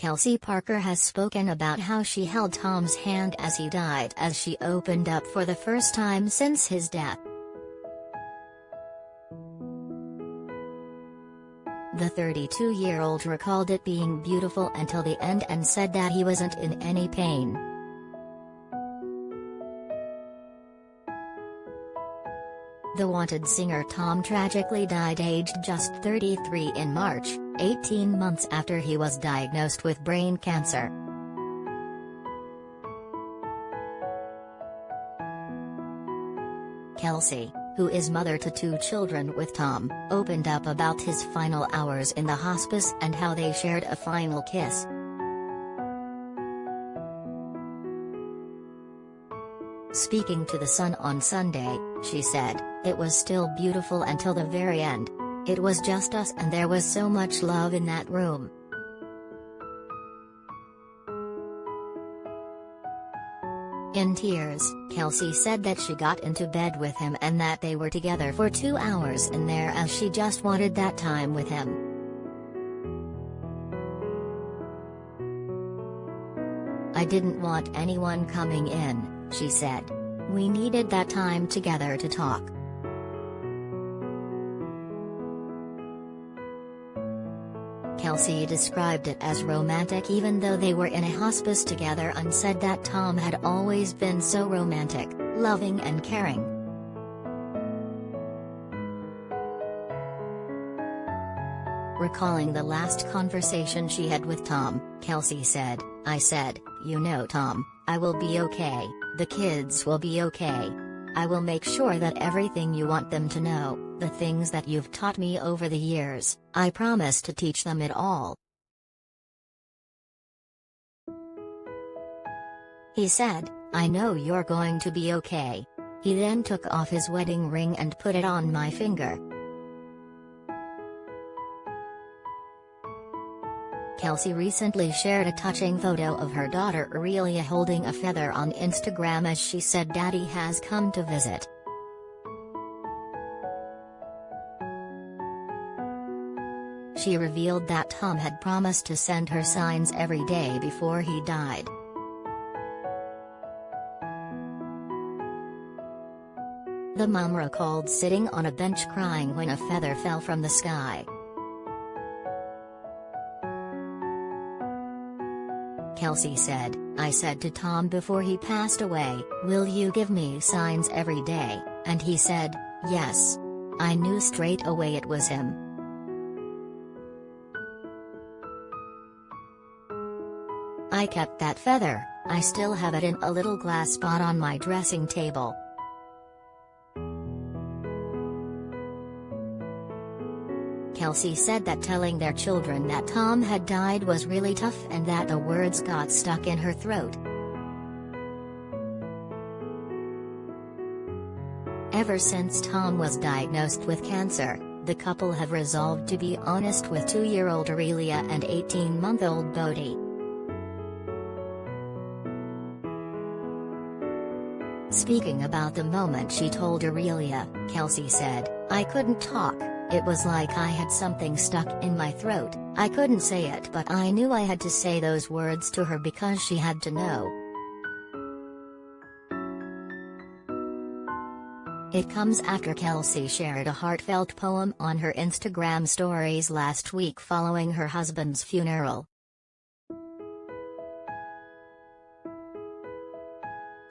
Kelsey Parker has spoken about how she held Tom's hand as he died as she opened up for the first time since his death. The 32-year-old recalled it being beautiful until the end and said that he wasn't in any pain. The wanted singer Tom tragically died aged just 33 in March, 18 months after he was diagnosed with brain cancer. Kelsey, who is mother to 2 children with Tom, opened up about his final hours in the hospice and how they shared a final kiss. Speaking to The Sun on Sunday, she said, "It was still beautiful until the very end. It was just us and there was so much love in that room." In tears, Kelsey said that she got into bed with him and that they were together for 2 hours in there as she just wanted that time with him. "I didn't want anyone coming in," she said. "We needed that time together to talk." Kelsey described it as romantic even though they were in a hospice together and said that Tom had always been so romantic, loving and caring. Recalling the last conversation she had with Tom, Kelsey said, "I said, you know Tom, I will be okay, the kids will be okay. I will make sure that everything you want them to know, the things that you've taught me over the years, I promise to teach them it all." He said, "I know you're going to be okay." He then took off his wedding ring and put it on my finger. Kelsey recently shared a touching photo of her daughter Aurelia holding a feather on Instagram as she said Daddy has come to visit. She revealed that Tom had promised to send her signs every day before he died. The mom recalled sitting on a bench crying when a feather fell from the sky. Kelsey said, "I said to Tom before he passed away, 'Will you give me signs every day?' And he said, 'Yes.' I knew straight away it was him." "I kept that feather, I still have it in a little glass spot on my dressing table." Kelsey said that telling their children that Tom had died was really tough and that the words got stuck in her throat. Ever since Tom was diagnosed with cancer, the couple have resolved to be honest with 2-year-old Aurelia and 18-month-old Bodhi. Speaking about the moment she told Aurelia, Kelsey said, "I couldn't talk. It was like I had something stuck in my throat. I couldn't say it, but I knew I had to say those words to her because she had to know." It comes after Kelsey shared a heartfelt poem on her Instagram stories last week following her husband's funeral.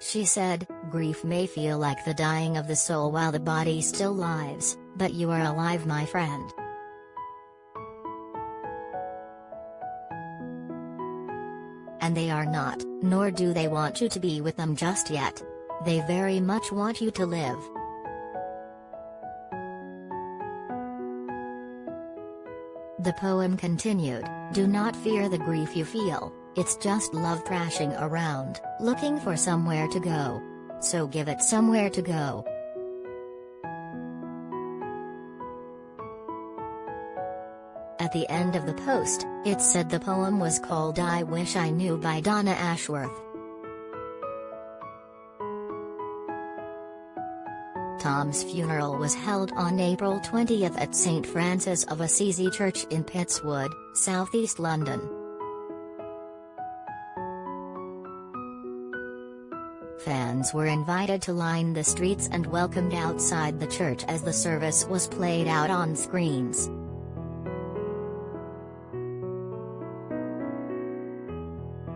She said, "Grief may feel like the dying of the soul while the body still lives, but you are alive, my friend." And they are not, nor do they want you to be with them just yet. They very much want you to live. The poem continued, "Do not fear the grief you feel, it's just love thrashing around, looking for somewhere to go. So give it somewhere to go." At the end of the post, it said the poem was called "I Wish I Knew" by Donna Ashworth. Tom's funeral was held on April 20 at St. Francis of Assisi Church in Pittswood, southeast London. Fans were invited to line the streets and welcomed outside the church as the service was played out on screens.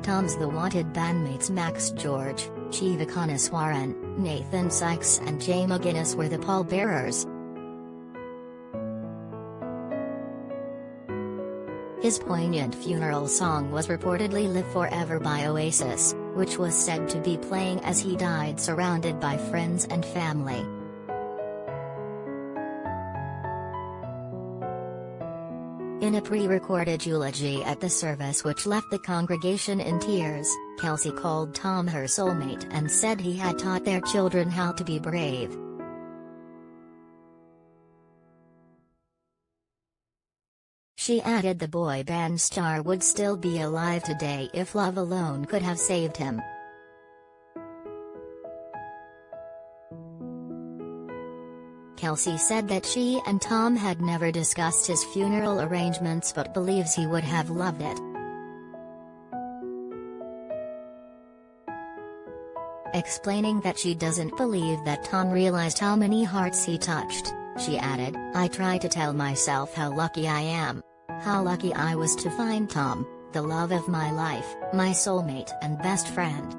Tom's The Wanted bandmates Max George, Shiva Kanaswaran, Nathan Sykes and Jay McGinnis were the pallbearers. His poignant funeral song was reportedly Live Forever by Oasis, which was said to be playing as he died surrounded by friends and family. In a pre-recorded eulogy at the service which left the congregation in tears, Kelsey called Tom her soulmate and said he had taught their children how to be brave. She added the boy band star would still be alive today if love alone could have saved him. Kelsey said that she and Tom had never discussed his funeral arrangements but believes he would have loved it. Explaining that she doesn't believe that Tom realized how many hearts he touched, she added, "I try to tell myself how lucky I am. How lucky I was to find Tom, the love of my life, my soulmate and best friend.